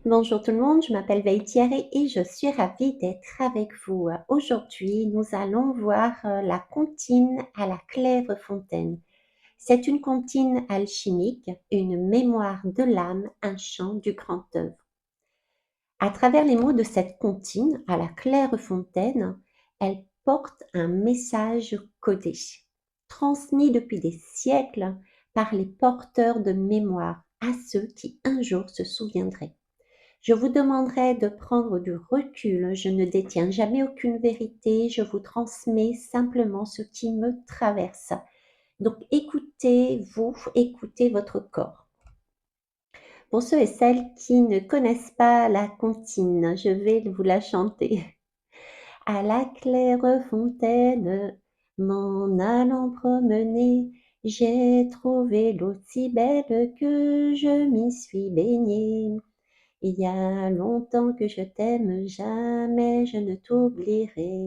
Bonjour tout le monde, je m'appelle Veille Thierry et je suis ravie d'être avec vous. Aujourd'hui, nous allons voir la comptine à la Clairefontaine. C'est une comptine alchimique, une mémoire de l'âme, un chant du grand œuvre. À travers les mots de cette comptine à la Clairefontaine, elle porte un message codé, transmis depuis des siècles par les porteurs de mémoire à ceux qui un jour se souviendraient. Je vous demanderai de prendre du recul. Je ne détiens jamais aucune vérité. Je vous transmets simplement ce qui me traverse. Donc écoutez-vous, écoutez votre corps. Pour ceux et celles qui ne connaissent pas la comptine, je vais vous la chanter. À la claire fontaine, m'en allant promener, j'ai trouvé l'eau si belle que je m'y suis baignée. Il y a longtemps que je t'aime, jamais je ne t'oublierai.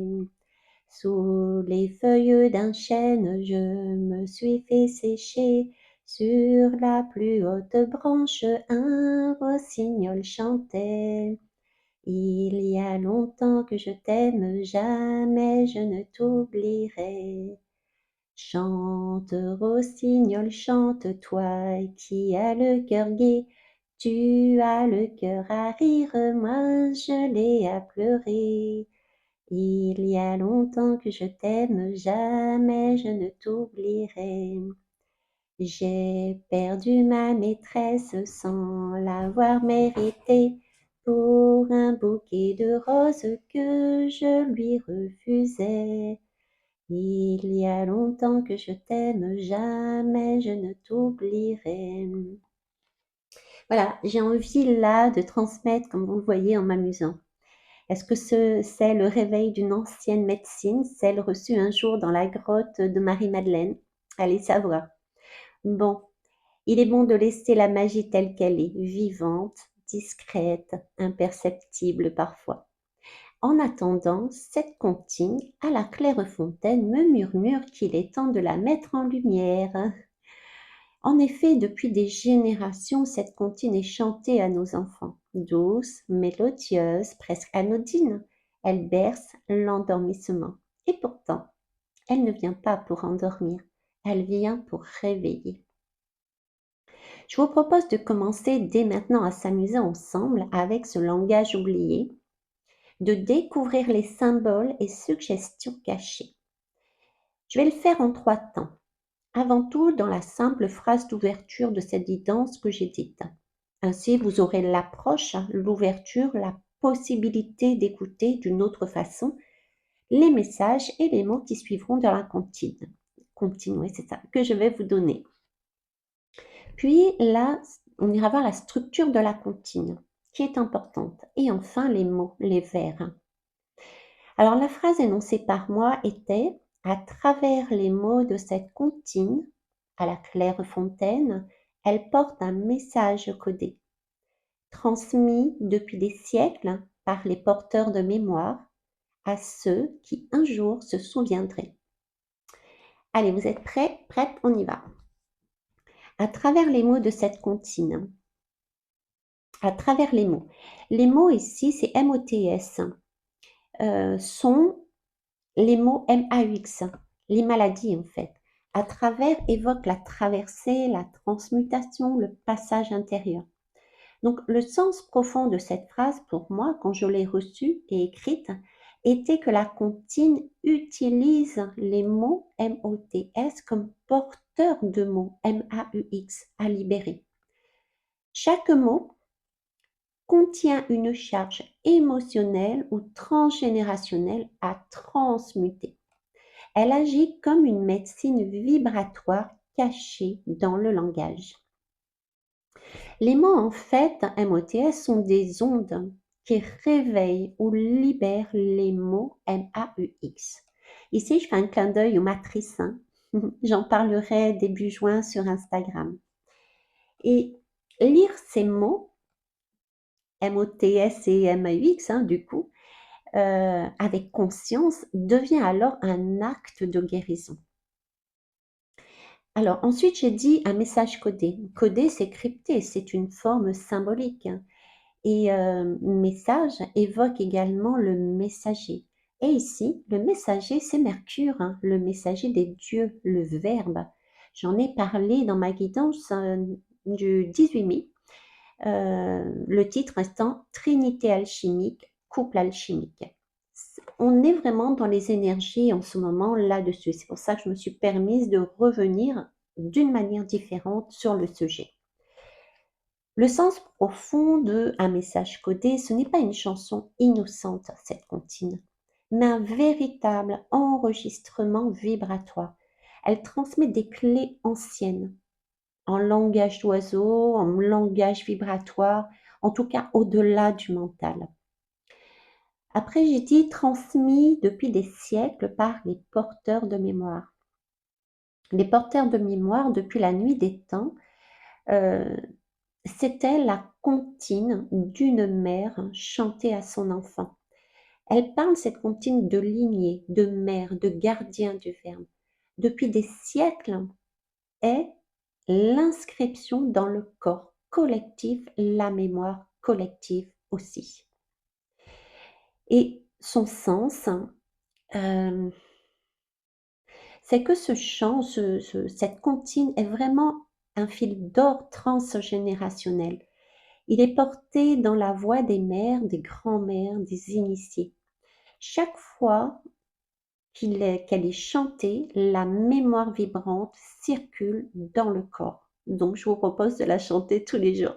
Sous les feuilles d'un chêne, je me suis fait sécher. Sur la plus haute branche, un rossignol chantait. Il y a longtemps que je t'aime, jamais je ne t'oublierai. Chante, rossignol, chante, toi qui as le cœur gai. Tu as le cœur à rire, moi je l'ai à pleurer. Il y a longtemps que je t'aime, jamais je ne t'oublierai. J'ai perdu ma maîtresse sans l'avoir méritée pour un bouquet de roses que je lui refusais. Il y a longtemps que je t'aime, jamais je ne t'oublierai. Voilà, j'ai envie là de transmettre, comme vous le voyez, en m'amusant. Est-ce que c'est le réveil d'une ancienne médecine, celle reçue un jour dans la grotte de Marie-Madeleine? Allez savoir. Bon, il est bon de laisser la magie telle qu'elle est, vivante, discrète, imperceptible parfois. En attendant, cette comptine à la Clairefontaine me murmure qu'il est temps de la mettre en lumière. En effet, depuis des générations, cette comptine est chantée à nos enfants. Douce, mélodieuse, presque anodine, elle berce l'endormissement. Et pourtant, elle ne vient pas pour endormir, elle vient pour réveiller. Je vous propose de commencer dès maintenant à s'amuser ensemble avec ce langage oublié, de découvrir les symboles et suggestions cachées. Je vais le faire en 3 temps. Avant tout, dans la simple phrase d'ouverture de cette guidance que j'ai dite. Ainsi, vous aurez l'approche, l'ouverture, la possibilité d'écouter d'une autre façon les messages et les mots qui suivront dans la comptine. Comptine, oui, c'est ça, que je vais vous donner. Puis là, on ira voir la structure de la comptine, qui est importante. Et enfin, les mots, les vers. Alors, la phrase énoncée par moi était: à travers les mots de cette comptine, à la Clairefontaine, elle porte un message codé, transmis depuis des siècles par les porteurs de mémoire à ceux qui un jour se souviendraient. Allez, vous êtes prêts? Prêtes? On y va. À travers les mots de cette comptine, à travers les mots. Les mots ici, c'est MOTS, sont les mots MAUX, les maladies en fait. À travers évoque la traversée, la transmutation, le passage intérieur. Donc le sens profond de cette phrase pour moi, quand je l'ai reçue et écrite, était que la comptine utilise les mots MOTS comme porteurs de mots MAUX à libérer. Chaque mot contient une charge émotionnelle ou transgénérationnelle à transmuter. Elle agit comme une médecine vibratoire cachée dans le langage. Les mots en fait MOTS sont des ondes qui réveillent ou libèrent les mots MAUX. Ici, je fais un clin d'œil aux matrices. J'en parlerai début juin sur Instagram. Et lire ces mots, MOTS et MAUX, du coup, avec conscience, devient alors un acte de guérison. Alors ensuite, j'ai dit un message codé. Codé, c'est crypté, c'est une forme symbolique. Et message évoque également le messager. Et ici, le messager, c'est Mercure, hein, le messager des dieux, le Verbe. J'en ai parlé dans ma guidance du 18 mai, le titre étant Trinité alchimique, couple alchimique. On est vraiment dans les énergies en ce moment là-dessus. C'est pour ça que je me suis permise de revenir d'une manière différente sur le sujet. Le sens profond de Un message codé, ce n'est pas une chanson innocente, cette comptine, mais un véritable enregistrement vibratoire. Elle transmet des clés anciennes, en langage d'oiseau, en langage vibratoire, en tout cas au-delà du mental. Après, j'ai dit transmis depuis des siècles par les porteurs de mémoire. Les porteurs de mémoire, depuis la nuit des temps, euh, c'était la comptine d'une mère chantée à son enfant. Elle parle, cette comptine, de lignée, de mère, de gardien du Verbe. Depuis des siècles, est l'inscription dans le corps collectif, la mémoire collective aussi. Et son sens, c'est que ce chant, cette comptine est vraiment un fil d'or transgénérationnel. Il est porté dans la voix des mères, des grands-mères, des initiés. Chaque fois qu'elle est chantée, la mémoire vibrante circule dans le corps. Donc, je vous propose de la chanter tous les jours.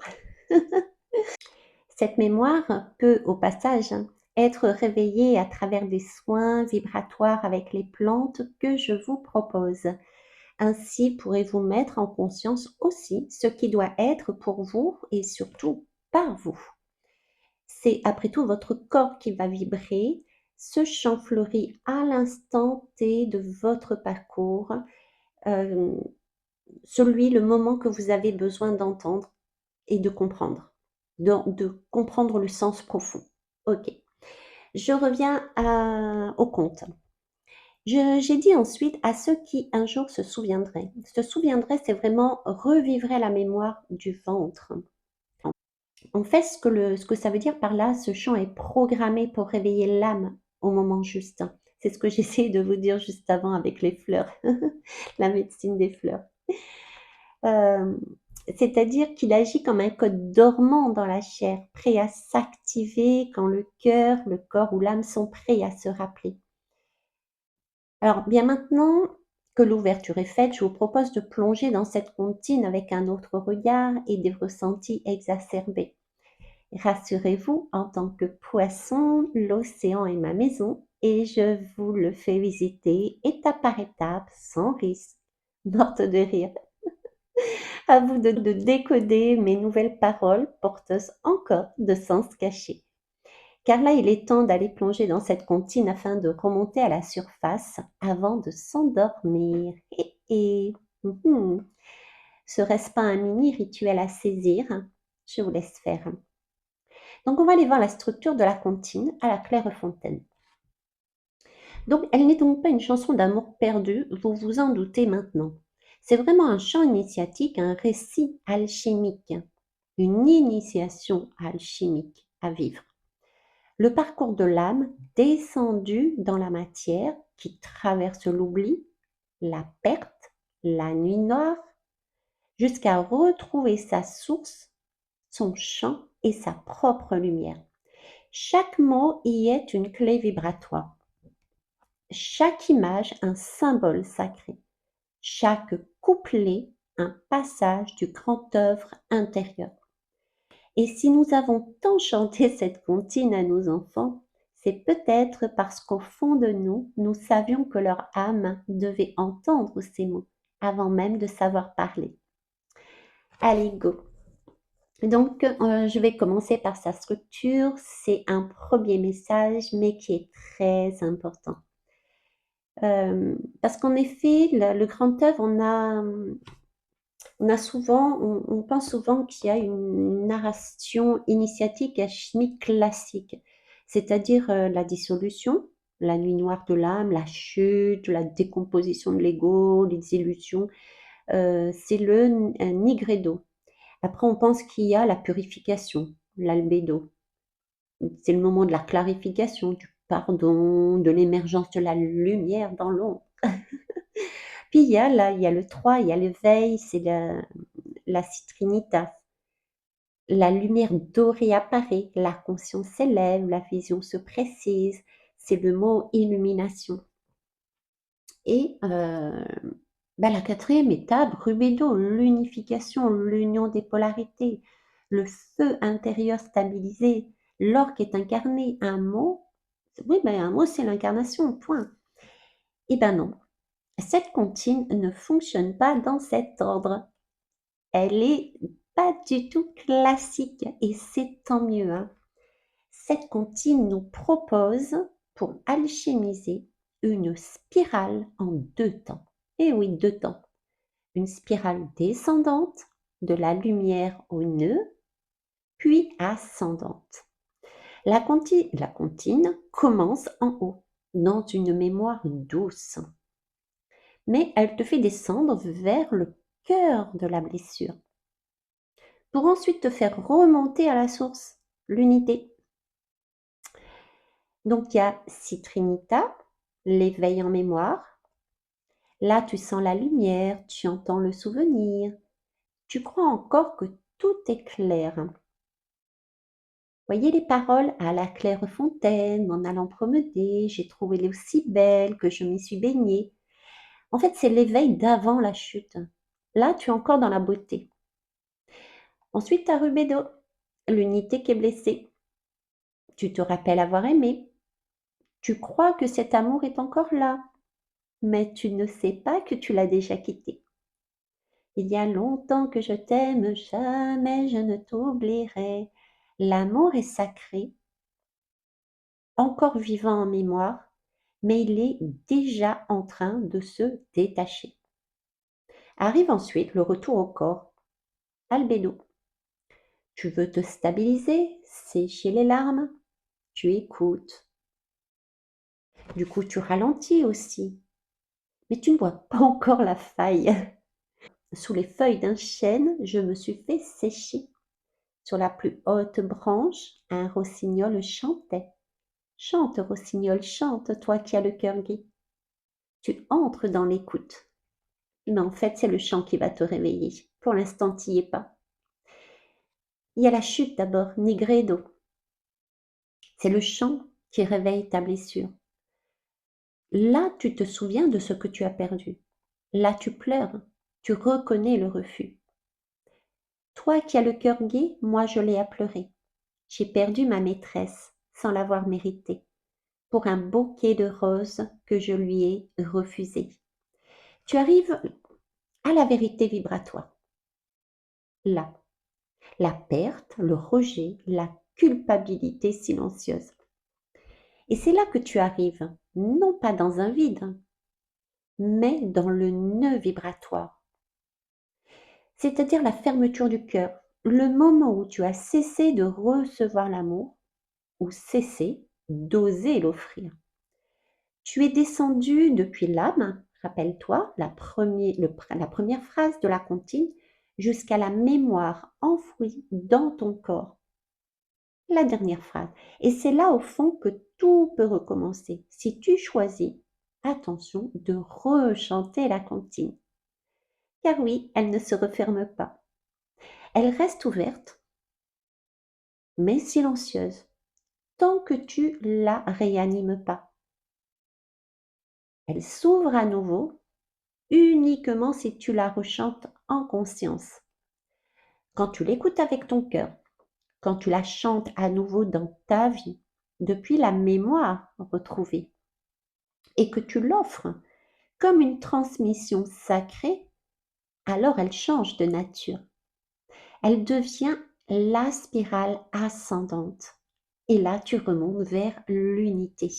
Cette mémoire peut, au passage, être réveillée à travers des soins vibratoires avec les plantes que je vous propose. Ainsi pourrez-vous mettre en conscience aussi ce qui doit être pour vous et surtout par vous. C'est après tout votre corps qui va vibrer. Ce chant fleurit à l'instant T de votre parcours, euh, le moment que vous avez besoin d'entendre et de comprendre, de comprendre le sens profond. Ok, je reviens au conte. J'ai dit ensuite à ceux qui un jour se souviendraient. Se souviendraient, c'est vraiment revivrait la mémoire du ventre. En fait, ce que ça veut dire par là, ce chant est programmé pour réveiller l'âme au moment juste. C'est ce que j'essayais de vous dire juste avant avec les fleurs, la médecine des fleurs. Euh, C'est-à-dire qu'il agit comme un code dormant dans la chair, prêt à s'activer quand le cœur, le corps ou l'âme sont prêts à se rappeler. Alors, bien maintenant que l'ouverture est faite, je vous propose de plonger dans cette comptine avec un autre regard et des ressentis exacerbés. Rassurez-vous, en tant que poisson, l'océan est ma maison et je vous le fais visiter étape par étape, sans risque. Morte de rire. À vous de décoder mes nouvelles paroles porteuses encore de sens cachés. Car là, il est temps d'aller plonger dans cette comptine afin de remonter à la surface avant de s'endormir. Serait-ce pas un mini rituel à saisir? Je vous laisse faire. Donc, on va aller voir la structure de la comptine à la Clairefontaine. Donc, elle n'est donc pas une chanson d'amour perdu, vous vous en doutez maintenant. C'est vraiment un chant initiatique, un récit alchimique, une initiation alchimique à vivre. Le parcours de l'âme descendu dans la matière qui traverse l'oubli, la perte, la nuit noire, jusqu'à retrouver sa source, son champ et sa propre lumière. Chaque mot y est une clé vibratoire. Chaque image un symbole sacré. Chaque couplet un passage du grand œuvre intérieur. Et si nous avons tant chanté cette comptine à nos enfants, c'est peut-être parce qu'au fond de nous, nous savions que leur âme devait entendre ces mots avant même de savoir parler. Allez, go! Donc, je vais commencer par sa structure. C'est un premier message, mais qui est très important. Parce qu'en effet, le grand œuvre, on pense souvent qu'il y a une narration initiatique alchimique classique, c'est-à-dire la dissolution, la nuit noire de l'âme, la chute, la décomposition de l'ego, les illusions. C'est le nigredo. Après, on pense qu'il y a la purification, l'albédo. C'est le moment de la clarification, du pardon, de l'émergence de la lumière dans l'ombre. Puis il y a le 3, il y a l'éveil, c'est la citrinita. La lumière dorée apparaît, la conscience s'élève, la vision se précise. C'est le mot illumination. Et la quatrième étape, rubedo, l'unification, l'union des polarités, le feu intérieur stabilisé, l'orque est incarné. Un mot, oui, un mot c'est l'incarnation, point. Eh ben non, cette comptine ne fonctionne pas dans cet ordre. Elle est pas du tout classique et c'est tant mieux, hein. Cette comptine nous propose, pour alchimiser, une spirale en 2 temps. Eh oui, 2 temps. Une spirale descendante de la lumière au nœud, puis ascendante. La comptine commence en haut, dans une mémoire douce, mais elle te fait descendre vers le cœur de la blessure, pour ensuite te faire remonter à la source, l'unité. Donc il y a Citrinita, l'éveil en mémoire. Là, tu sens la lumière, tu entends le souvenir. Tu crois encore que tout est clair. Voyez les paroles à la claire fontaine, en allant promener, j'ai trouvé l'eau si belle que je m'y suis baignée. En fait, c'est l'éveil d'avant la chute. Là, tu es encore dans la beauté. Ensuite, tu as Rubedo, l'unité qui est blessée. Tu te rappelles avoir aimé. Tu crois que cet amour est encore là, mais tu ne sais pas que tu l'as déjà quitté. Il y a longtemps que je t'aime, jamais je ne t'oublierai. L'amour est sacré, encore vivant en mémoire, mais il est déjà en train de se détacher. Arrive ensuite le retour au corps, albédo. Tu veux te stabiliser, sécher les larmes, tu écoutes. Du coup, tu ralentis aussi, mais tu ne vois pas encore la faille. Sous les feuilles d'un chêne, je me suis fait sécher. Sur la plus haute branche, un rossignol chantait. Chante, rossignol, chante, toi qui as le cœur gai. Tu entres dans l'écoute. Mais en fait, c'est le chant qui va te réveiller. Pour l'instant, tu n'y es pas. Il y a la chute d'abord, nigredo. C'est le chant qui réveille ta blessure. Là, tu te souviens de ce que tu as perdu. Là, tu pleures. Tu reconnais le refus. Toi qui as le cœur gai, moi je l'ai à pleurer. J'ai perdu ma maîtresse sans l'avoir méritée, pour un bouquet de roses que je lui ai refusé. Tu arrives à la vérité vibratoire. Là, la perte, le rejet, la culpabilité silencieuse. Et c'est là que tu arrives, non pas dans un vide, mais dans le nœud vibratoire. C'est-à-dire la fermeture du cœur, le moment où tu as cessé de recevoir l'amour, ou cessé d'oser l'offrir. Tu es descendu depuis l'âme, rappelle-toi, la première phrase de la comptine, jusqu'à la mémoire enfouie dans ton corps. La dernière phrase. Et c'est là au fond que tout peut recommencer. Si tu choisis, attention, de rechanter la comptine. Car oui, elle ne se referme pas. Elle reste ouverte, mais silencieuse, tant que tu la réanimes pas. Elle s'ouvre à nouveau uniquement si tu la rechantes en conscience. Quand tu l'écoutes avec ton cœur, quand tu la chantes à nouveau dans ta vie, depuis la mémoire retrouvée, et que tu l'offres comme une transmission sacrée, alors elle change de nature. Elle devient la spirale ascendante. Et là, tu remontes vers l'unité.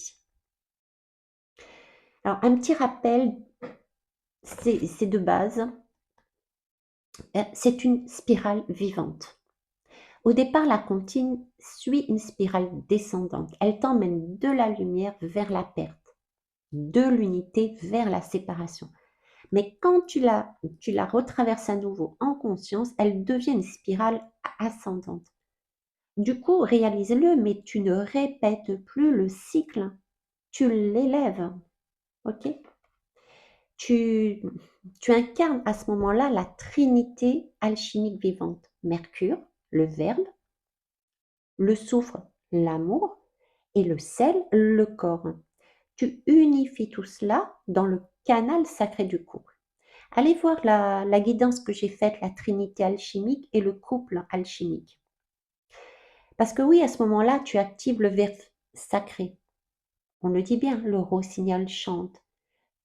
Alors, un petit rappel, c'est de base. C'est une spirale vivante. Au départ, la comptine suit une spirale descendante. Elle t'emmène de la lumière vers la perte, de l'unité vers la séparation. Mais quand tu la retraverses à nouveau en conscience, elle devient une spirale ascendante. Du coup, réalise-le, mais tu ne répètes plus le cycle, tu l'élèves, ok? Tu, tu incarnes à ce moment-là la trinité alchimique vivante. Mercure, le verbe, le soufre, l'amour, et le sel, le corps. Tu unifies tout cela dans le canal sacré du couple. Allez voir la guidance que j'ai faite, la trinité alchimique et le couple alchimique. Parce que oui, à ce moment-là, tu actives le verbe sacré. On le dit bien, le rossignol chante.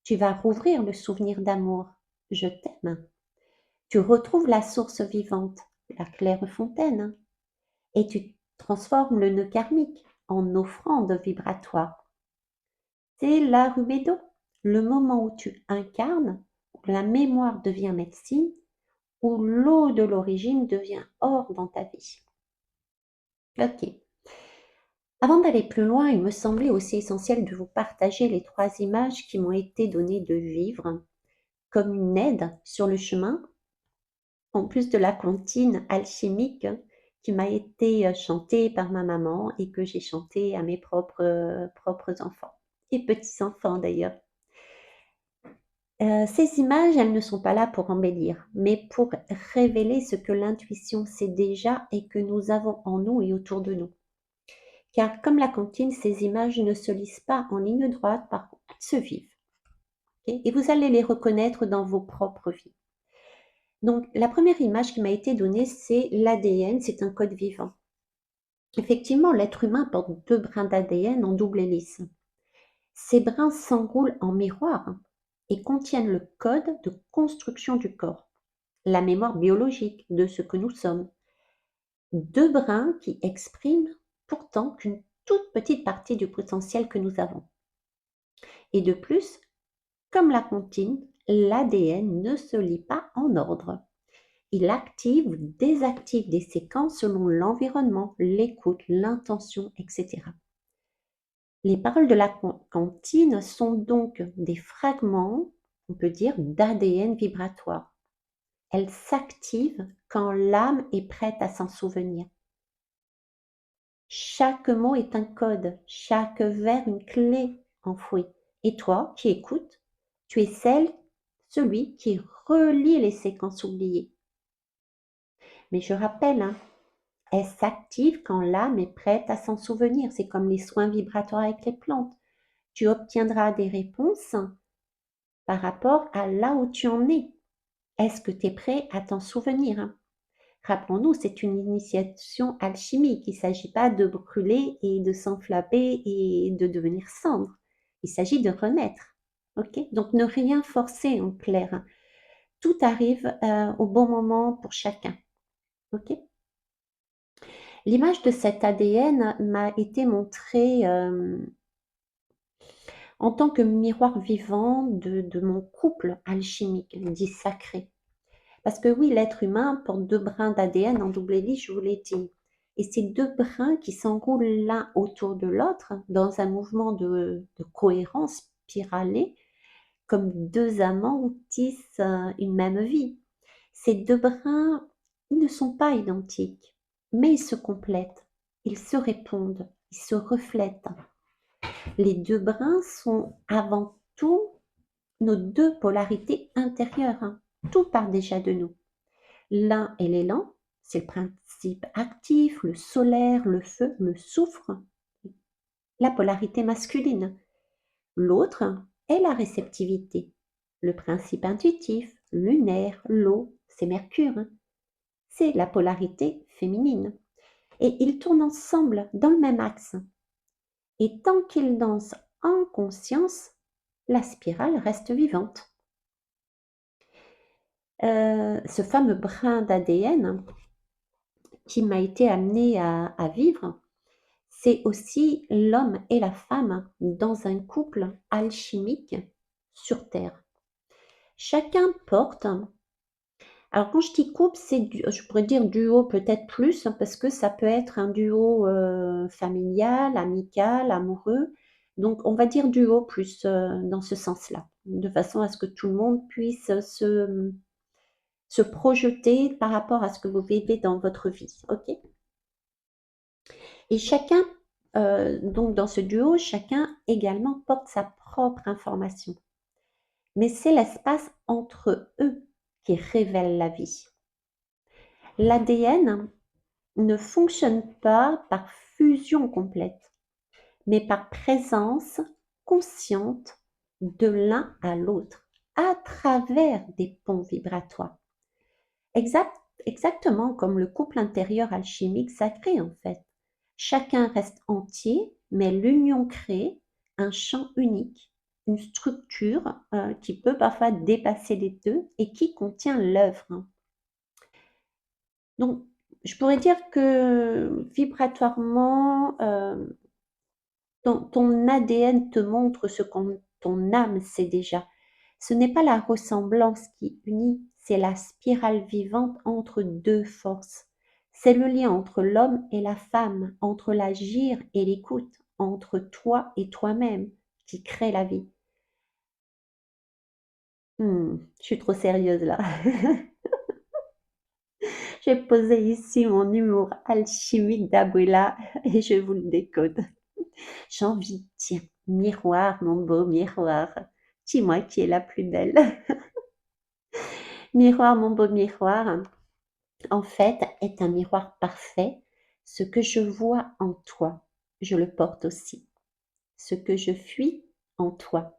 Tu vas rouvrir le souvenir d'amour. Je t'aime. Tu retrouves la source vivante, la claire fontaine, et tu transformes le nœud karmique en offrande vibratoire. C'est la rumédo, le moment où tu incarnes, où la mémoire devient médecine, où l'eau de l'origine devient or dans ta vie. Ok. Avant d'aller plus loin, il me semblait aussi essentiel de vous partager les 3 images qui m'ont été données de vivre comme une aide sur le chemin, en plus de la comptine alchimique qui m'a été chantée par ma maman et que j'ai chantée à mes propres enfants et petits-enfants d'ailleurs. Ces images, elles ne sont pas là pour embellir, mais pour révéler ce que l'intuition sait déjà et que nous avons en nous et autour de nous. Car comme la comptine, ces images ne se lisent pas en ligne droite, par contre, elles se vivent. Ok, et vous allez les reconnaître dans vos propres vies. Donc, la première image qui m'a été donnée, c'est l'ADN, c'est un code vivant. Effectivement, l'être humain porte 2 brins d'ADN en double hélice. Ces brins s'enroulent en miroir et contiennent le code de construction du corps, la mémoire biologique de ce que nous sommes. 2 brins qui expriment pourtant qu'une toute petite partie du potentiel que nous avons. Et de plus, comme la comptine, l'ADN ne se lit pas en ordre. Il active ou désactive des séquences selon l'environnement, l'écoute, l'intention, etc. Les paroles de la comptine sont donc des fragments, on peut dire, d'ADN vibratoire. Elles s'activent quand l'âme est prête à s'en souvenir. Chaque mot est un code, chaque vers une clé enfouie. Et toi, qui écoutes, tu es celui qui relie les séquences oubliées. Mais je rappelle, hein, elle s'active quand l'âme est prête à s'en souvenir. C'est comme les soins vibratoires avec les plantes. Tu obtiendras des réponses par rapport à là où tu en es. Est-ce que tu es prêt à t'en souvenir? Rappelons-nous, c'est une initiation alchimique. Il ne s'agit pas de brûler et de s'enflammer et de devenir cendre. Il s'agit de renaître. Ok? Donc ne rien forcer en clair. Tout arrive au bon moment pour chacun. Ok? L'image de cet ADN m'a été montrée en tant que miroir vivant de mon couple alchimique, dit sacré. Parce que oui, l'être humain porte 2 brins d'ADN en double hélice, je vous l'ai dit. Et ces 2 brins qui s'enroulent l'un autour de l'autre dans un mouvement de cohérence spiralée, comme 2 amants tissent une même vie. Ces 2 brins, ils ne sont pas identiques, mais ils se complètent, ils se répondent, ils se reflètent. Les 2 brins sont avant tout nos 2 polarités intérieures, hein. Tout part déjà de nous. L'un est l'élan, c'est le principe actif, le solaire, le feu, le soufre, la polarité masculine. L'autre est la réceptivité, le principe intuitif, lunaire, l'eau, c'est Mercure, hein. C'est la polarité féminine. Et ils tournent ensemble dans le même axe. Et tant qu'ils dansent en conscience, la spirale reste vivante. Ce fameux brin d'ADN qui m'a été amené à vivre, c'est aussi l'homme et la femme dans un couple alchimique sur Terre. Chacun porte, alors quand je dis couple, c'est je pourrais dire duo peut-être plus, hein, parce que ça peut être un duo familial, amical, amoureux. Donc on va dire duo plus dans ce sens-là, de façon à ce que tout le monde puisse se projeter par rapport à ce que vous vivez dans votre vie. Ok? Et chacun, donc dans ce duo, chacun également porte sa propre information. Mais c'est l'espace entre eux qui révèle la vie. L'ADN ne fonctionne pas par fusion complète, mais par présence consciente de l'un à l'autre, à travers des ponts vibratoires. Exact- Exactement comme le couple intérieur alchimique sacré en fait. Chacun reste entier, mais l'union crée un champ unique, une structure qui peut parfois dépasser les deux et qui contient l'œuvre. Donc, je pourrais dire que vibratoirement, ton ADN te montre ce que ton âme sait déjà. Ce n'est pas la ressemblance qui unit, c'est la spirale vivante entre deux forces. C'est le lien entre l'homme et la femme, entre l'agir et l'écoute, entre toi et toi-même qui crée la vie. Je suis trop sérieuse là. J'ai posé ici mon humour alchimique d'Abuela et je vous le décode. J'ai envie, tiens, miroir, mon beau miroir, dis-moi qui est la plus belle. Miroir, mon beau miroir, en fait, est un miroir parfait. Ce que je vois en toi, je le porte aussi. Ce que je fuis en toi,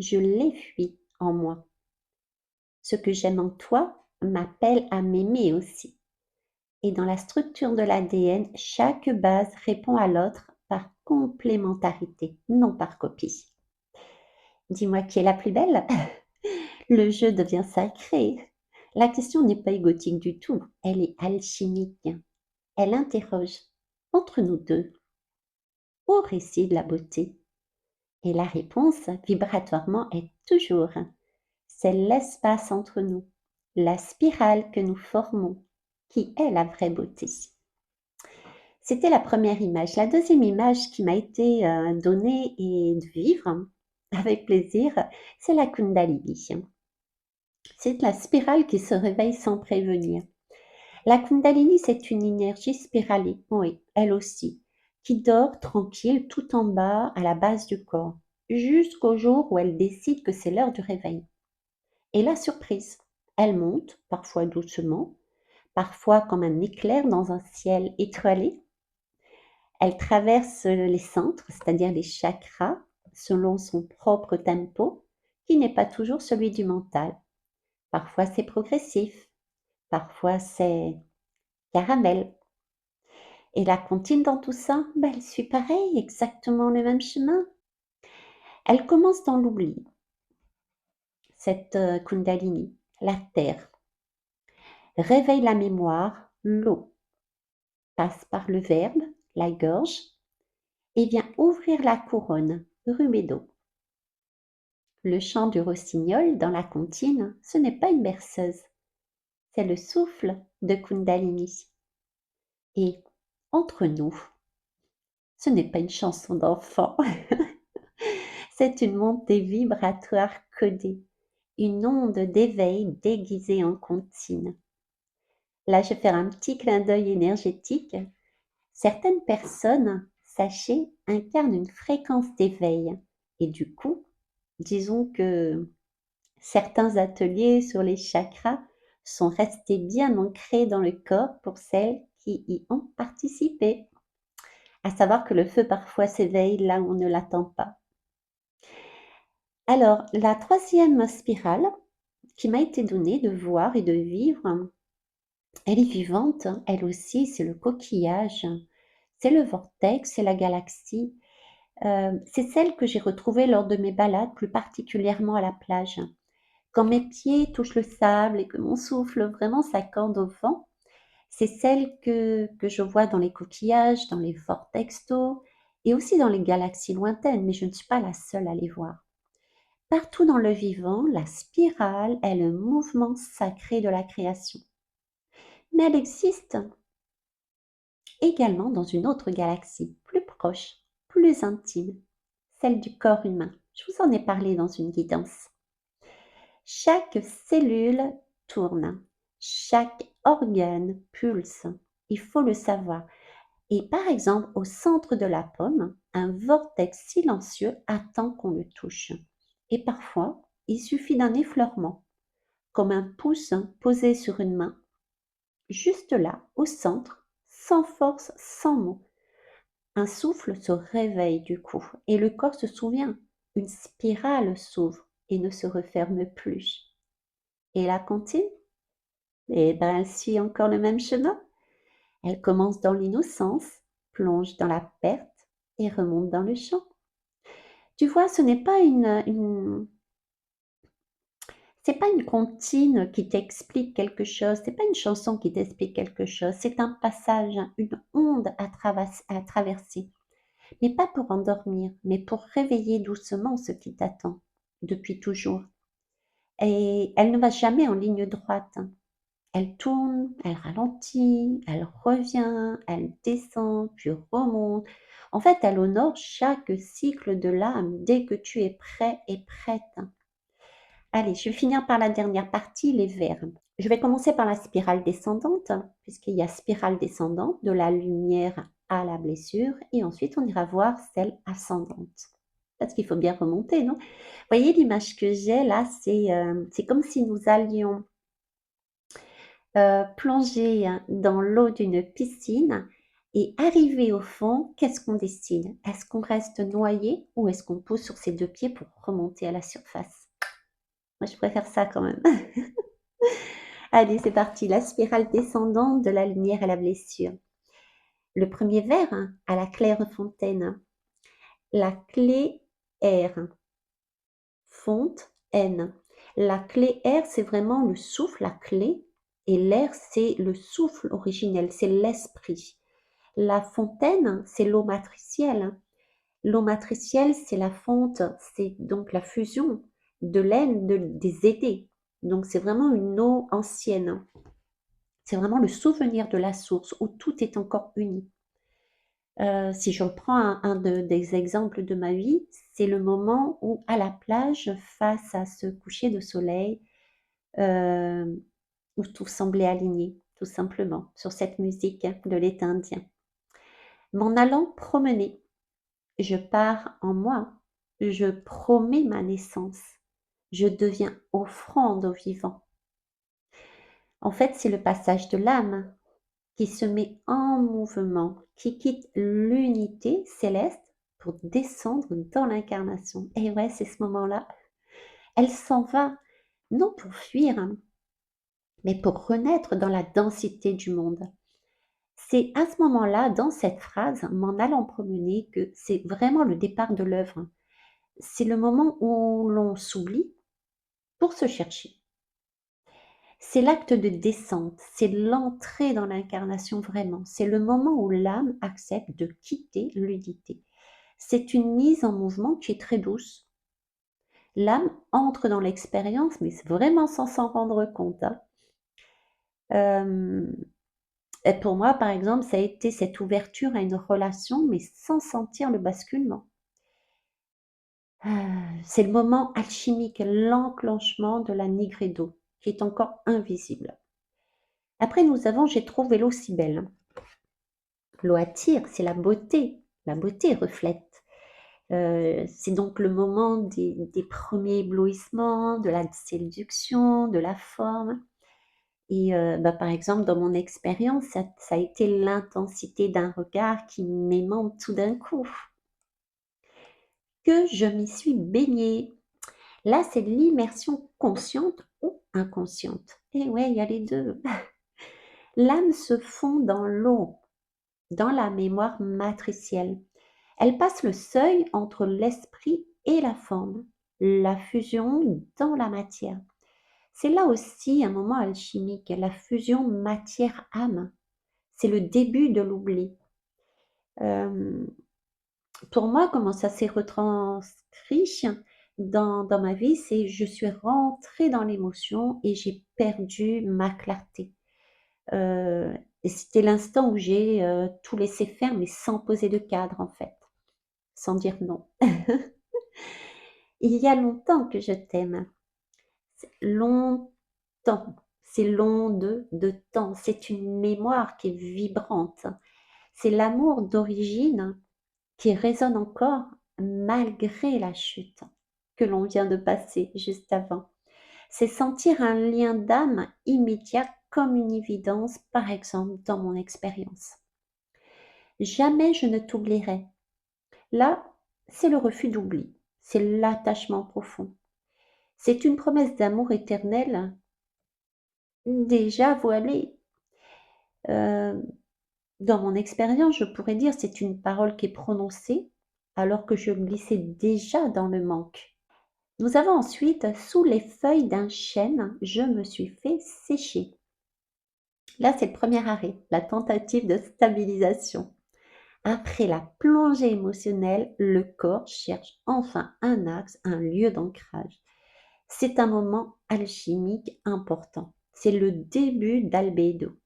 je l'effuis en moi. Ce que j'aime en toi m'appelle à m'aimer aussi. Et dans la structure de l'ADN, chaque base répond à l'autre par complémentarité, non par copie. Dis-moi qui est la plus belle? Le jeu devient sacré. La question n'est pas égotique du tout, elle est alchimique. Elle interroge entre nous deux, au récit de la beauté. Et la réponse, vibratoirement, est toujours c'est l'espace entre nous, la spirale que nous formons, qui est la vraie beauté. C'était la première image. La deuxième image qui m'a été donnée et de vivre avec plaisir, c'est la Kundalini. C'est la spirale qui se réveille sans prévenir. La Kundalini, c'est une énergie spiralée, oui, elle aussi, qui dort tranquille tout en bas à la base du corps, jusqu'au jour où elle décide que c'est l'heure du réveil. Et la surprise, elle monte, parfois doucement, parfois comme un éclair dans un ciel étoilé. Elle traverse les centres, c'est-à-dire les chakras, selon son propre tempo, qui n'est pas toujours celui du mental. Parfois c'est progressif, parfois c'est caramel. Et la comptine dans tout ça, ben, elle suit pareil, exactement le même chemin. Elle commence dans l'oubli, cette Kundalini, la terre, réveille la mémoire, l'eau, passe par le verbe, la gorge, et vient ouvrir la couronne, rhumée d'eau. Le chant du rossignol dans la comptine, ce n'est pas une berceuse, c'est le souffle de Kundalini. Et entre nous, ce n'est pas une chanson d'enfant, c'est une montée vibratoire codée, une onde d'éveil déguisée en comptine. Là, je vais faire un petit clin d'œil énergétique. Certaines personnes, sachez, incarnent une fréquence d'éveil. Et du coup, disons que certains ateliers sur les chakras sont restés bien ancrés dans le corps pour celles qui y ont participé. À savoir que le feu parfois s'éveille là où on ne l'attend pas. Alors, la troisième spirale qui m'a été donnée de voir et de vivre, elle est vivante, elle aussi, c'est le coquillage, c'est le vortex, c'est la galaxie. C'est celle que j'ai retrouvée lors de mes balades, plus particulièrement à la plage. Quand mes pieds touchent le sable et que mon souffle vraiment s'accorde au vent, c'est celle que je vois dans les coquillages, dans les vortex d'eau et aussi dans les galaxies lointaines, mais je ne suis pas la seule à les voir. Partout dans le vivant, la spirale est le mouvement sacré de la création. Mais elle existe également dans une autre galaxie, plus proche, plus intime, celle du corps humain. Je vous en ai parlé dans une guidance. Chaque cellule tourne, chaque organe pulse, il faut le savoir. Et par exemple, au centre de la pomme, un vortex silencieux attend qu'on le touche. Et parfois, il suffit d'un effleurement, comme un pouce posé sur une main, juste là, au centre, sans force, sans mots. Un souffle se réveille du coup, et le corps se souvient. Une spirale s'ouvre et ne se referme plus. Et la comptine? Eh ben, elle suit encore le même chemin. Elle commence dans l'innocence, plonge dans la perte et remonte dans le champ. Tu vois, ce n'est pas c'est pas une comptine qui t'explique quelque chose, c'est pas une chanson qui t'explique quelque chose, c'est un passage, une onde à traverser. Mais pas pour endormir, mais pour réveiller doucement ce qui t'attend depuis toujours. Et elle ne va jamais en ligne droite. Elle tourne, elle ralentit, elle revient, elle descend, puis remonte. En fait, elle honore chaque cycle de l'âme dès que tu es prêt et prête. Allez, je vais finir par la dernière partie, les verbes. Je vais commencer par la spirale descendante, puisqu'il y a spirale descendante de la lumière à la blessure, et ensuite on ira voir celle ascendante. Parce qu'il faut bien remonter, non? Vous voyez l'image que j'ai là, c'est comme si nous allions plonger dans l'eau d'une piscine et arriver au fond, qu'est-ce qu'on décide? Est-ce qu'on reste noyé ou est-ce qu'on pose sur ses deux pieds pour remonter à la surface? Moi, je préfère ça quand même. Allez, c'est parti, la spirale descendante de la lumière à la blessure. Le premier vers, à la claire fontaine. La clé R, fonte N. La clé R, c'est vraiment le souffle, la clé, et l'air, c'est le souffle originel, c'est l'esprit. La fontaine, c'est l'eau matricielle. L'eau matricielle, c'est la fonte, c'est donc la fusion de l'aine des aidés. Donc c'est vraiment une eau ancienne. C'est vraiment le souvenir de la source où tout est encore uni. Si je reprends des exemples de ma vie, c'est le moment où à la plage, face à ce coucher de soleil, euh, où tout semblait aligné, tout simplement, sur cette musique de l'été indien. M'en allant promener, je pars en moi, je promets ma naissance, je deviens offrande au vivant. En fait, c'est le passage de l'âme qui se met en mouvement, qui quitte l'unité céleste pour descendre dans l'incarnation. Et ouais, c'est ce moment-là. Elle s'en va, non pour fuir, mais pour renaître dans la densité du monde. C'est à ce moment-là, dans cette phrase, m'en allant promener, que c'est vraiment le départ de l'œuvre. C'est le moment où l'on s'oublie pour se chercher. C'est l'acte de descente, c'est l'entrée dans l'incarnation vraiment. C'est le moment où l'âme accepte de quitter l'unité. C'est une mise en mouvement qui est très douce. L'âme entre dans l'expérience, mais c'est vraiment sans s'en rendre compte. Et pour moi, par exemple, ça a été cette ouverture à une relation, mais sans sentir le basculement. C'est le moment alchimique, l'enclenchement de la nigredo, qui est encore invisible. Après, nous avons j'ai trouvé l'eau si belle. L'eau attire, c'est la beauté reflète. C'est donc le moment des premiers éblouissements, de la séduction, de la forme. Et par exemple, dans mon expérience, ça a été l'intensité d'un regard qui m'aimante tout d'un coup, que je m'y suis baignée. Là, c'est l'immersion consciente ou inconsciente. Et ouais, il y a les deux. L'âme se fond dans l'eau, dans la mémoire matricielle. Elle passe le seuil entre l'esprit et la forme, la fusion dans la matière. C'est là aussi un moment alchimique, la fusion matière-âme. C'est le début de l'oubli. Euh, pour moi, comment ça s'est retranscrit dans ma vie, c'est je suis rentrée dans l'émotion et j'ai perdu ma clarté. Et c'était l'instant où j'ai tout laissé faire, mais sans poser de cadre en fait, sans dire non. Il y a longtemps que je t'aime. Longtemps. C'est long de temps. C'est une mémoire qui est vibrante. C'est l'amour d'origine qui résonne encore malgré la chute que l'on vient de passer juste avant. C'est sentir un lien d'âme immédiat comme une évidence, par exemple dans mon expérience. Jamais je ne t'oublierai. Là, c'est le refus d'oubli, c'est l'attachement profond. C'est une promesse d'amour éternel déjà voilée. Euh, dans mon expérience, je pourrais dire c'est une parole qui est prononcée alors que je glissais déjà dans le manque. Nous avons ensuite, sous les feuilles d'un chêne, je me suis fait sécher. Là, c'est le premier arrêt, la tentative de stabilisation. Après la plongée émotionnelle, le corps cherche enfin un axe, un lieu d'ancrage. C'est un moment alchimique important. C'est le début d'Albedo.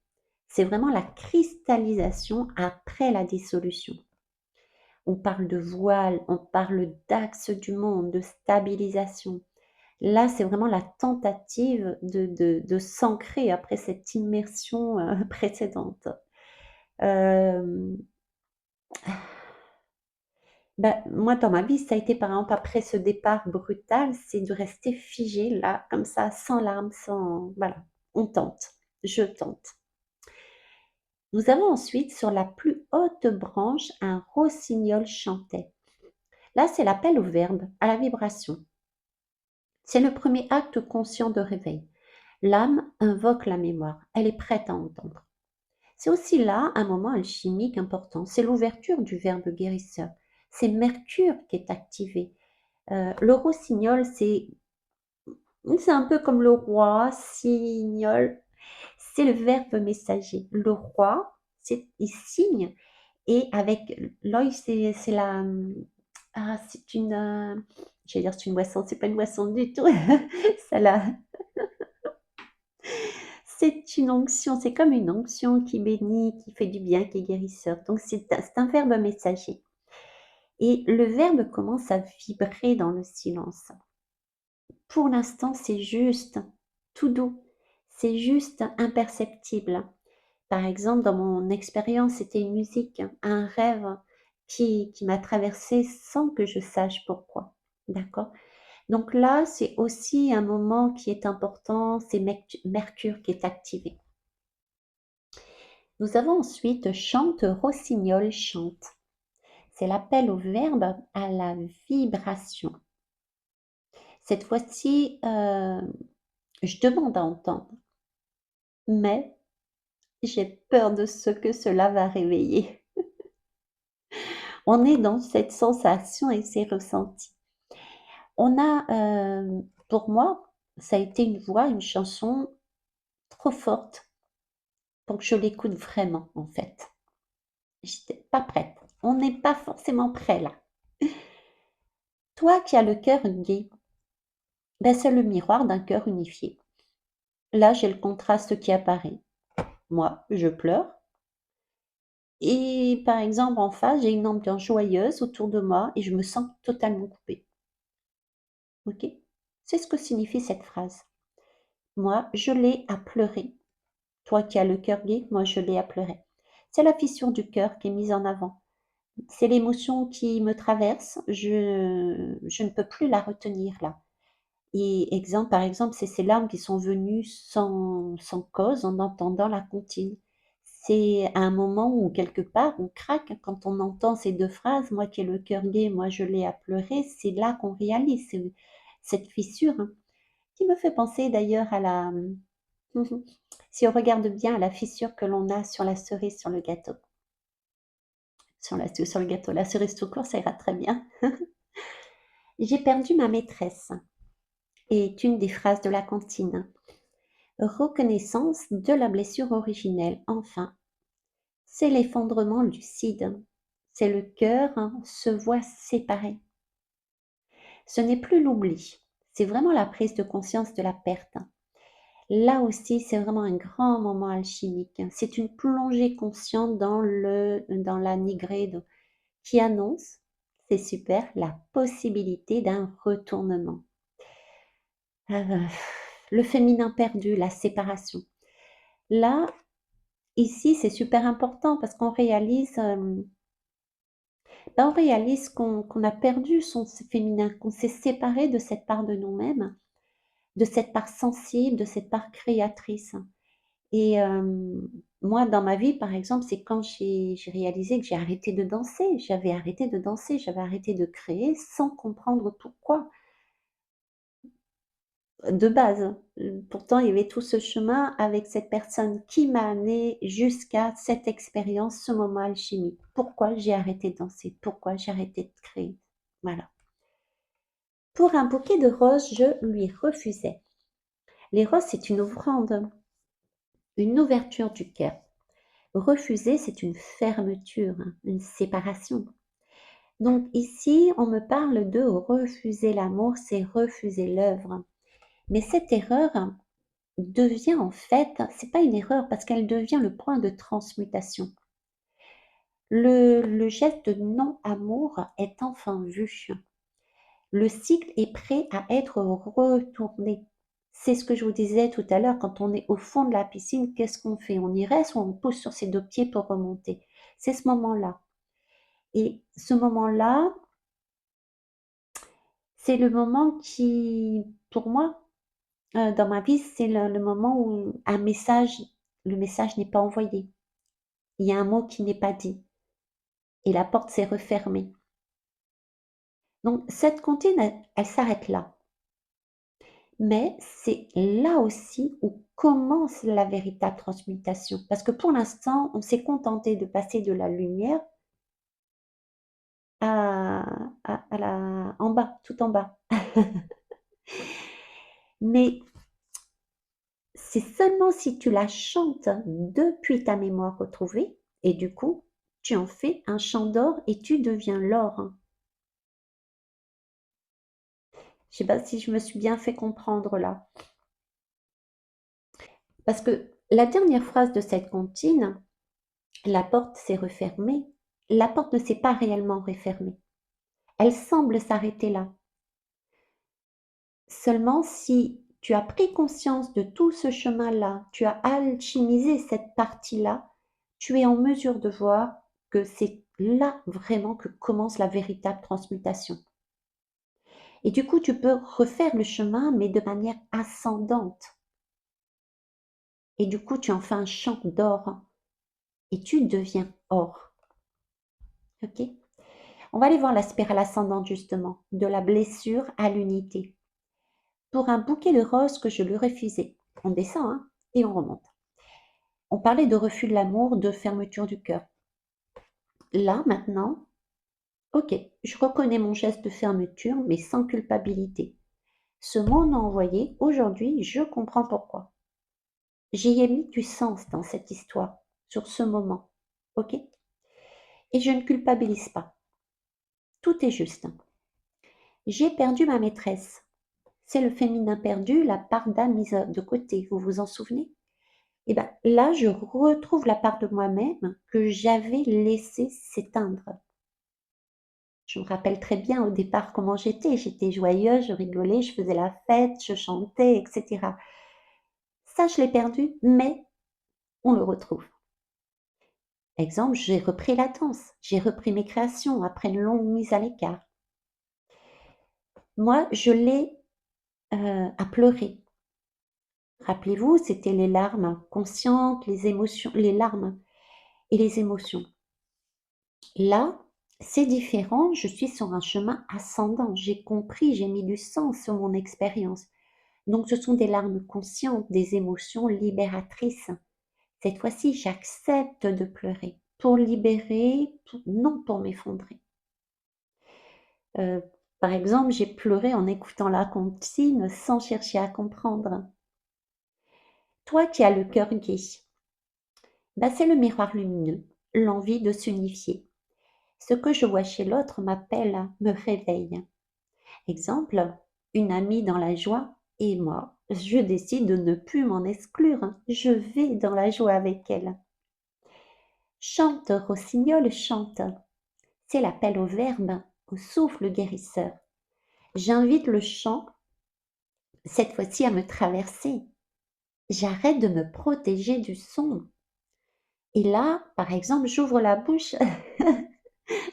C'est vraiment la cristallisation après la dissolution. On parle de voile, on parle d'axe du monde, de stabilisation. Là, c'est vraiment la tentative de s'ancrer après cette immersion précédente. Euh, Moi, dans ma vie, ça a été par exemple après ce départ brutal, c'est de rester figé là, comme ça, sans larmes, sans... Voilà, on tente, je tente. Nous avons ensuite, sur la plus haute branche, un rossignol chantait. Là, c'est l'appel au verbe, à la vibration. C'est le premier acte conscient de réveil. L'âme invoque la mémoire, elle est prête à entendre. C'est aussi là un moment alchimique important, c'est l'ouverture du verbe guérisseur. C'est Mercure qui est activé. Le rossignol, c'est un peu comme le roi, signol, c'est le verbe messager. Le roi, il signe, et avec l'œil, c'est la... Ah, c'est une... j'allais dire c'est une boisson, c'est pas une boisson du tout. Ça la... C'est une onction, c'est comme une onction qui bénit, qui fait du bien, qui est guérisseur. Donc c'est un verbe messager. Et le verbe commence à vibrer dans le silence. Pour l'instant, c'est juste, tout doux, c'est juste imperceptible. Par exemple, dans mon expérience, c'était une musique, un rêve qui m'a traversée sans que je sache pourquoi. D'accord? Donc là, c'est aussi un moment qui est important, c'est Mercure qui est activé. Nous avons ensuite chante, rossignol, chante. C'est l'appel au verbe à la vibration. Cette fois-ci, je demande à entendre, mais j'ai peur de ce que cela va réveiller. On est dans cette sensation et ces ressentis. On a, pour moi, ça a été une voix, une chanson trop forte pour que je l'écoute vraiment, en fait. J'étais pas prête. On n'est pas forcément prêt là. Toi qui as le cœur gai, ben c'est le miroir d'un cœur unifié. Là, j'ai le contraste qui apparaît. Moi, je pleure. Et par exemple, en face, j'ai une ambiance joyeuse autour de moi et je me sens totalement coupée. Ok? C'est ce que signifie cette phrase. Moi, je l'ai à pleurer. Toi qui as le cœur gai, moi, je l'ai à pleurer. C'est la fissure du cœur qui est mise en avant. C'est l'émotion qui me traverse. Je ne peux plus la retenir là. Et exemple, par exemple, c'est ces larmes qui sont venues sans cause en entendant la comptine. C'est un moment où quelque part on craque quand on entend ces deux phrases, moi qui ai le cœur gai, moi je l'ai à pleurer, c'est là qu'on réalise cette fissure, hein, qui me fait penser d'ailleurs à la... Si on regarde bien à la fissure que l'on a sur la cerise sur le gâteau. Sur le gâteau, la cerise tout court, ça ira très bien. J'ai perdu ma maîtresse est une des phrases de la comptine. Reconnaissance de la blessure originelle, enfin. C'est l'effondrement lucide. C'est le cœur se voit séparé. Ce n'est plus l'oubli. C'est vraiment la prise de conscience de la perte. Là aussi, c'est vraiment un grand moment alchimique. C'est une plongée consciente dans la nigredo qui annonce, c'est super, la possibilité d'un retournement. Le féminin perdu, la séparation. Là, ici, c'est super important parce qu'on réalise, on réalise qu'on a perdu son féminin, qu'on s'est séparé de cette part de nous-mêmes, de cette part sensible, de cette part créatrice. Et moi, dans ma vie, par exemple, c'est quand j'ai réalisé que j'ai arrêté de danser. J'avais arrêté de danser, j'avais arrêté de créer sans comprendre pourquoi, de base. Pourtant, il y avait tout ce chemin avec cette personne qui m'a amené jusqu'à cette expérience, ce moment alchimique. Pourquoi j'ai arrêté de danser? Pourquoi j'ai arrêté de créer? Voilà. Pour un bouquet de roses, je lui refusais. Les roses, c'est une offrande, une ouverture du cœur. Refuser, c'est une fermeture, hein, une séparation. Donc ici, on me parle de refuser l'amour, c'est refuser l'œuvre. Mais cette erreur devient en fait, c'est pas une erreur parce qu'elle devient le point de transmutation. Le geste de non-amour est enfin vu. Le cycle est prêt à être retourné. C'est ce que je vous disais tout à l'heure, quand on est au fond de la piscine, qu'est-ce qu'on fait? On y reste ou on pousse sur ses deux pieds pour remonter? C'est ce moment-là. Et ce moment-là, c'est le moment qui, pour moi, dans ma vie, c'est le moment où le message n'est pas envoyé. Il y a un mot qui n'est pas dit et la porte s'est refermée. Donc cette comptine, elle s'arrête là. Mais c'est là aussi où commence la véritable transmutation. Parce que pour l'instant, on s'est contenté de passer de la lumière en bas, tout en bas. Mais c'est seulement si tu la chantes depuis ta mémoire retrouvée, et du coup, tu en fais un chant d'or et tu deviens l'or. Je sais pas si je me suis bien fait comprendre là. Parce que la dernière phrase de cette comptine, la porte s'est refermée. La porte ne s'est pas réellement refermée. Elle semble s'arrêter là. Seulement si tu as pris conscience de tout ce chemin-là, tu as alchimisé cette partie-là, tu es en mesure de voir que c'est là vraiment que commence la véritable transmutation. Et du coup, tu peux refaire le chemin, mais de manière ascendante. Et du coup, tu en fais un champ d'or et tu deviens or. Ok? On va aller voir la spirale ascendante justement, de la blessure à l'unité. Pour un bouquet de roses que je lui refusais. On descend, hein, et on remonte. On parlait de refus de l'amour, de fermeture du cœur. Là, maintenant, ok, je reconnais mon geste de fermeture, mais sans culpabilité. Ce mot non envoyé, aujourd'hui, je comprends pourquoi. J'y ai mis du sens dans cette histoire, sur ce moment. Ok? Et je ne culpabilise pas. Tout est juste. J'ai perdu ma maîtresse. C'est le féminin perdu, la part d'âme mise de côté. Vous vous en souvenez? Et bien là, je retrouve la part de moi-même que j'avais laissée s'éteindre. Je me rappelle très bien au départ comment j'étais. J'étais joyeuse, je rigolais, je faisais la fête, je chantais, etc. Ça, je l'ai perdu, mais on le retrouve. Exemple, j'ai repris la danse, j'ai repris mes créations après une longue mise à l'écart. Moi, je l'ai à pleurer. Rappelez-vous, c'était les larmes conscientes, les émotions, les larmes et les émotions. Là, c'est différent, je suis sur un chemin ascendant. J'ai compris, j'ai mis du sens sur mon expérience. Donc, ce sont des larmes conscientes, des émotions libératrices. Cette fois-ci, j'accepte de pleurer pour libérer, non pour m'effondrer. Euh, Par exemple, j'ai pleuré en écoutant la comptine sans chercher à comprendre. Toi qui as le cœur gai, c'est le miroir lumineux, l'envie de s'unifier. Ce que je vois chez l'autre m'appelle, me réveille. Exemple, une amie dans la joie et moi, je décide de ne plus m'en exclure. Je vais dans la joie avec elle. Chante, rossignol, chante. C'est l'appel au verbe, au souffle guérisseur. J'invite le chant, cette fois-ci, à me traverser. J'arrête de me protéger du son. Et là, par exemple, j'ouvre la bouche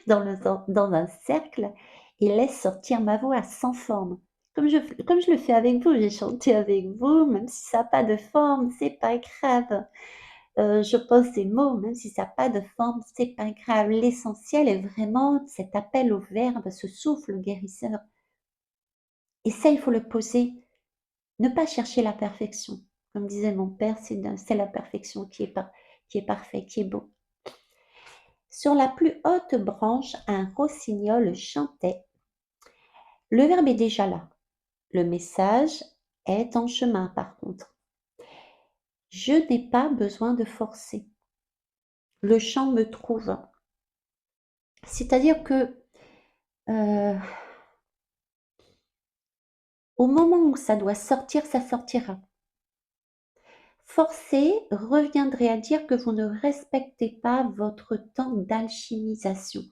dans un cercle et laisse sortir ma voix sans forme. Comme je le fais avec vous, j'ai chanté avec vous, même si ça a pas de forme, c'est pas grave. Je pose des mots, même si ça a pas de forme, c'est pas grave. L'essentiel est vraiment cet appel au verbe, ce souffle guérisseur. Et ça, il faut le poser. Ne pas chercher la perfection. Comme disait mon père, c'est la perfection qui est parfait, qui est beau. Sur la plus haute branche, un rossignol chantait. Le verbe est déjà là. Le message est en chemin, par contre. Je n'ai pas besoin de forcer. Le chant me trouve. C'est-à-dire que euh, au moment où ça doit sortir, ça sortira. Forcer reviendrait à dire que vous ne respectez pas votre temps d'alchimisation.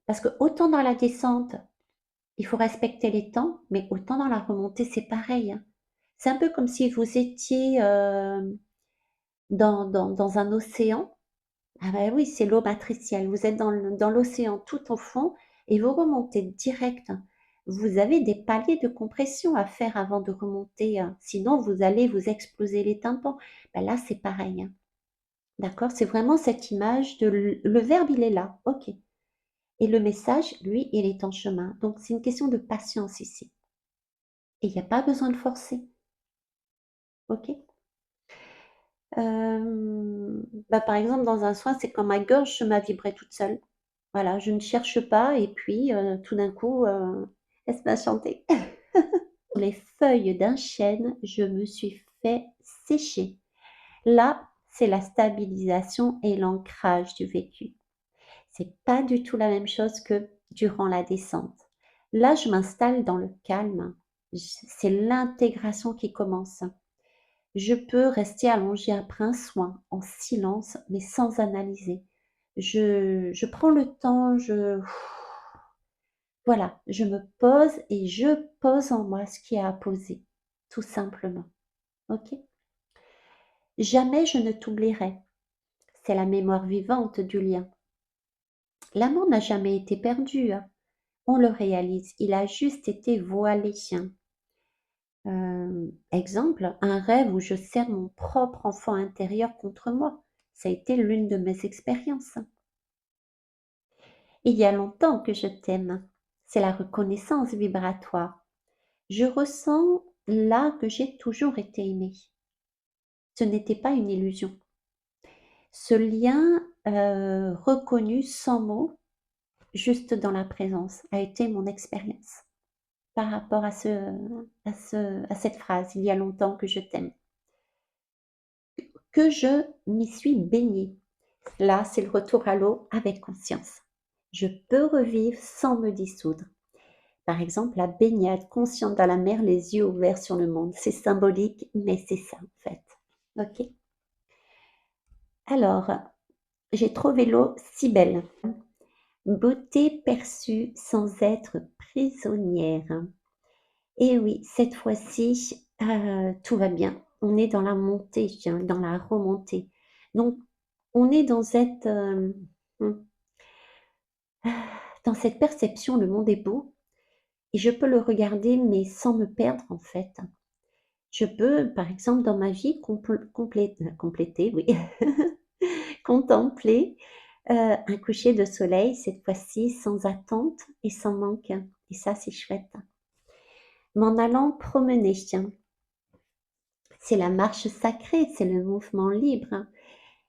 Parce que autant dans la descente, il faut respecter les temps, mais autant dans la remontée, c'est pareil, hein. C'est un peu comme si vous étiez dans un océan. Ah bah oui, c'est l'eau matricielle. Vous êtes dans l'océan tout au fond et vous remontez direct. Vous avez des paliers de compression à faire avant de remonter, hein. Sinon, vous allez vous exploser les tympans. Ben là, c'est pareil, hein. D'accord? C'est vraiment cette image de le verbe, il est là. OK. Et le message, lui, il est en chemin. Donc, c'est une question de patience ici. Et il n'y a pas besoin de forcer. OK? Bah, par exemple, dans un soin, c'est quand ma gorge se m'a vibré toute seule. Voilà, je ne cherche pas et puis, tout d'un coup, elle se met à chanter. Les feuilles d'un chêne, je me suis fait sécher. Là, c'est la stabilisation et l'ancrage du vécu. C'est pas du tout la même chose que durant la descente. Là, je m'installe dans le calme. C'est l'intégration qui commence. Je peux rester allongée après un soin, en silence, mais sans analyser. Je prends le temps, voilà, je me pose et je pose en moi ce qui a à poser, tout simplement. OK? Jamais je ne t'oublierai. C'est la mémoire vivante du lien. L'amour n'a jamais été perdu, hein. On le réalise, il a juste été voilé. Exemple, un rêve où je serre mon propre enfant intérieur contre moi. Ça a été l'une de mes expériences. Il y a longtemps que je t'aime. C'est la reconnaissance vibratoire. Je ressens là que j'ai toujours été aimée. Ce n'était pas une illusion. Ce lien reconnu sans mots, juste dans la présence, a été mon expérience par rapport à cette phrase, il y a longtemps que je t'aime. Que je m'y suis baignée. Là, c'est le retour à l'eau avec conscience. Je peux revivre sans me dissoudre. Par exemple, la baignade consciente dans la mer, les yeux ouverts sur le monde. C'est symbolique, mais c'est ça en fait. Ok. Alors, j'ai trouvé l'eau si belle. Beauté perçue sans être prisonnière. Et oui, cette fois-ci, tout va bien. On est dans la montée, dans la remontée. Donc, on est mmh, dans cette perception, le monde est beau et je peux le regarder, mais sans me perdre en fait. Je peux, par exemple, dans ma vie, compléter, oui, contempler un coucher de soleil, cette fois-ci sans attente et sans manque. Et ça, c'est chouette. M'en allant promener, c'est la marche sacrée, c'est le mouvement libre.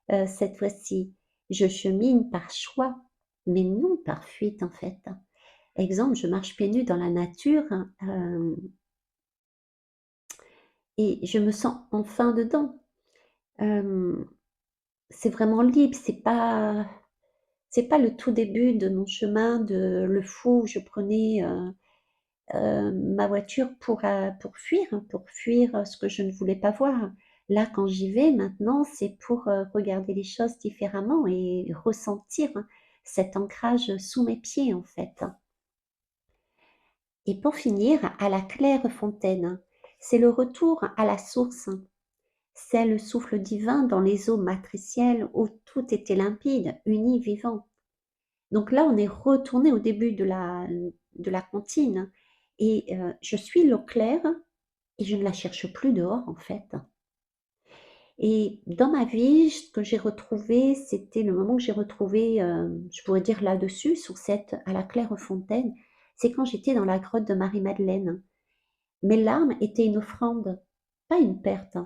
Cette fois-ci, je chemine par choix, mais non par fuite en fait. Exemple, je marche pieds nus dans la nature et je me sens enfin dedans. Euh, c'est vraiment libre, c'est pas le tout début de mon chemin de le fou où je prenais ma voiture pour fuir ce que je ne voulais pas voir. Là, quand j'y vais maintenant, c'est pour regarder les choses différemment et ressentir cet ancrage sous mes pieds en fait. Et pour finir, à la claire fontaine, c'est le retour à la source. C'est le souffle divin dans les eaux matricielles où tout était limpide, uni, vivant. Donc là, on est retourné au début de la comptine et je suis l'eau claire et je ne la cherche plus dehors, en fait. Et dans ma vie, ce que j'ai retrouvé, c'était le moment que j'ai retrouvé, je pourrais dire là-dessus, sur cette à la Clairefontaine, c'est quand j'étais dans la grotte de Marie-Madeleine. Mes larmes étaient une offrande, pas une perte.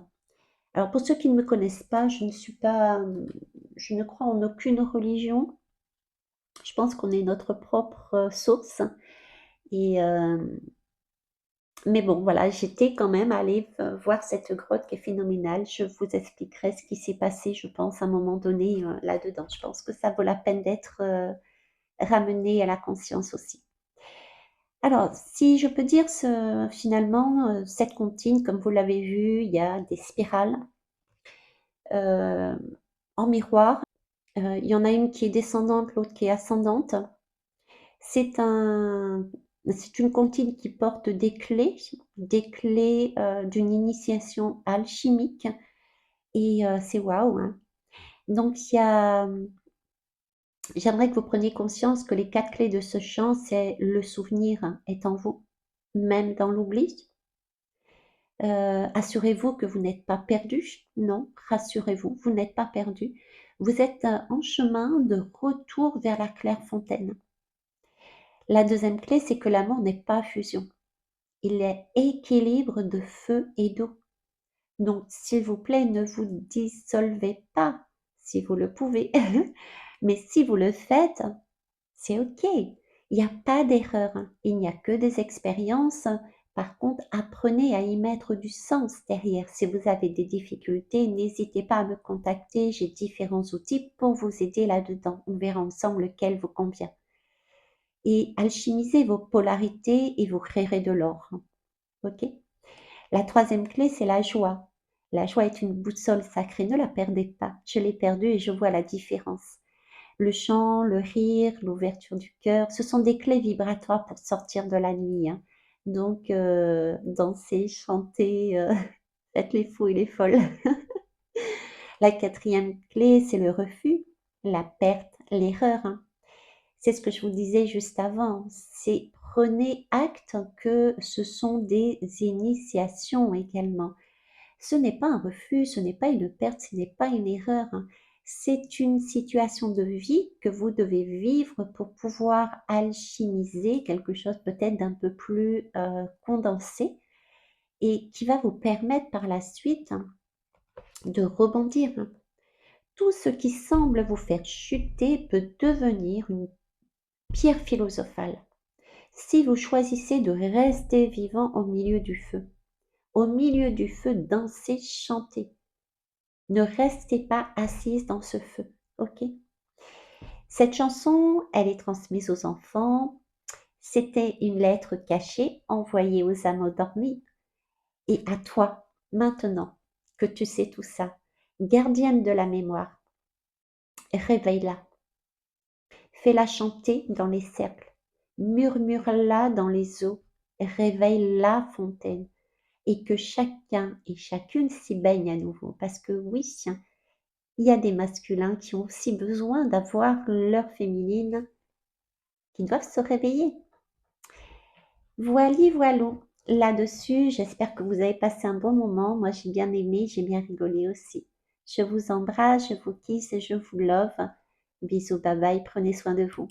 Alors pour ceux qui ne me connaissent pas, je ne suis pas, je ne crois en aucune religion. Je pense qu'on est notre propre, source et mais bon voilà, j'étais quand même allée voir cette grotte qui est phénoménale. Je vous expliquerai ce qui s'est passé, je pense, à un moment donné, là-dedans. Je pense que ça vaut la peine d'être, ramené à la conscience aussi. Alors, si je peux dire finalement, cette comptine, comme vous l'avez vu, il y a des spirales, heu, en miroir. Il y en a une qui est descendante, l'autre qui est ascendante. C'est un c'est une comptine qui porte des clés, d'une initiation alchimique et c'est waouh, hein. Donc il y a, j'aimerais que vous preniez conscience que les 4 clés de ce chant, c'est le souvenir est en vous, même dans l'oubli. Assurez-vous que vous n'êtes pas perdu. Non, rassurez-vous, vous n'êtes pas perdu. Vous êtes, en chemin de retour vers la Clairefontaine. La deuxième clé, c'est que l'amour n'est pas fusion. Il est équilibre de feu et d'eau. Donc, s'il vous plaît, ne vous dissolvez pas si vous le pouvez. Mais si vous le faites, c'est OK. Il n'y a pas d'erreur. Il n'y a que des expériences. Par contre, apprenez à y mettre du sens derrière. Si vous avez des difficultés, n'hésitez pas à me contacter. J'ai différents outils pour vous aider là-dedans. On verra ensemble lequel vous convient. Et alchimisez vos polarités et vous créerez de l'or. OK? La troisième clé, c'est la joie. La joie est une boussole sacrée, ne la perdez pas. Je l'ai perdue et je vois la différence. Le chant, le rire, l'ouverture du cœur, ce sont des clés vibratoires pour sortir de la nuit, hein. Donc dansez, chantez, faites les fous et les folles. La quatrième clé, c'est le refus, la perte, l'erreur, hein. C'est ce que je vous disais juste avant, c'est prenez acte que ce sont des initiations également. Ce n'est pas un refus, ce n'est pas une perte, ce n'est pas une erreur, hein. C'est une situation de vie que vous devez vivre pour pouvoir alchimiser quelque chose peut-être d'un peu plus condensé et qui va vous permettre par la suite, hein, de rebondir, hein. Tout ce qui semble vous faire chuter peut devenir une pierre philosophale. Si vous choisissez de rester vivant au milieu du feu, dansez, chantez. Ne restez pas assise dans ce feu, ok? Cette chanson, elle est transmise aux enfants. C'était une lettre cachée envoyée aux âmes endormies. Et à toi, maintenant que tu sais tout ça, gardienne de la mémoire, réveille-la. Fais-la chanter dans les cercles. Murmure-la dans les eaux. Réveille la fontaine. Et que chacun et chacune s'y baigne à nouveau. Parce que oui, il y a des masculins qui ont aussi besoin d'avoir leur féminine, qui doivent se réveiller. Voili voilou. Là-dessus, j'espère que vous avez passé un bon moment. Moi, j'ai bien aimé, j'ai bien rigolé aussi. Je vous embrasse, je vous kiss et je vous love. Bisous, bye bye, prenez soin de vous.